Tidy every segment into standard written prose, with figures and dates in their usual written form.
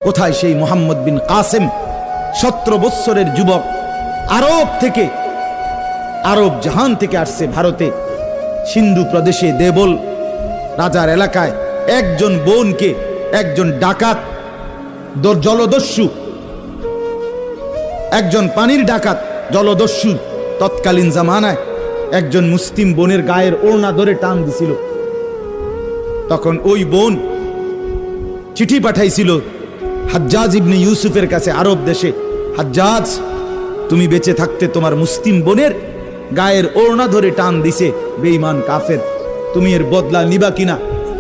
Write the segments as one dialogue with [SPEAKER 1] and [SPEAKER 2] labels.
[SPEAKER 1] কোথায় সেই মোহাম্মদ বিন কাসেম, 17 বৎসরের যুবক, আরব থেকে, আরব জাহান থেকে আসছে ভারতে, সিন্ধু প্রদেশে দেবল রাজার এলাকায় একজন বোনকে একজন ডাকাত, জলদস্যু, একজন পানির ডাকাত জলদস্যু তৎকালীন জামানায় একজন মুসলিম বোনের গায়ের ওড়না ধরে টান দিছিল। তখন ওই বোন চিঠি পাঠাইছিল হাজ্জাজ ইবনে ইউসুফের কাছে আরব দেশে, হাজ্জাজ, তুমি বেঁচে থাকতে তোমার মুসলিম বোনের গায়ের ওড়না ধরে টান দিছে বেঈমান কাফের, তুমি এর বদলা নিবা কিনা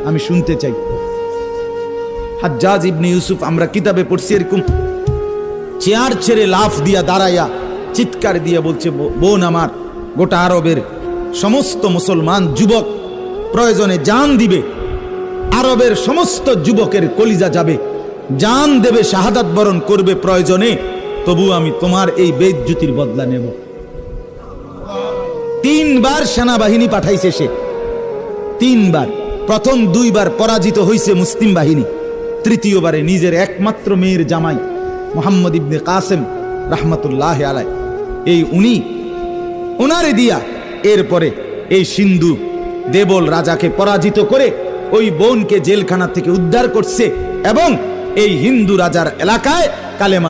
[SPEAKER 1] আমি শুনতে চাই। হাজ্জাজ ইবনে ইউসুফ, আমরা কিতাবে পড়ছি, এরকম চেয়ার ছেড়ে লাফ দিয়া দাঁড়াইয়া চিৎকার দিয়া বলছে, বোন আমার, গোটা আরবের সমস্ত মুসলমান যুবক প্রয়োজনে জান দিবে, আরবের সমস্ত যুবকের কলিজা যাবে, জান দেবে, শাহাদাত বরণ করবে প্রয়োজনে, তবু আমি তোমার এই বেইজ্জতির বদলা নেব। 3 বার সেনাবাহিনী পাঠাইছে সে, 3 বার। প্রথম 2 বার পরাজিত হইছে মুসলিম বাহিনী, তৃতীয়বারে নিজের একমাত্র মেয়ের জামাই মোহাম্মদ ইবনে কাসেম রাহমাতুল্লাহ আলাইহি, এই উনারে দিয়া এরপরে এই সিন্ধু দেবল রাজাকে পরাজিত করে ওই বোনকে জেলখানা থেকে উদ্ধার করছে এবং এই হিন্দু রাজার এলাকায় কালেমা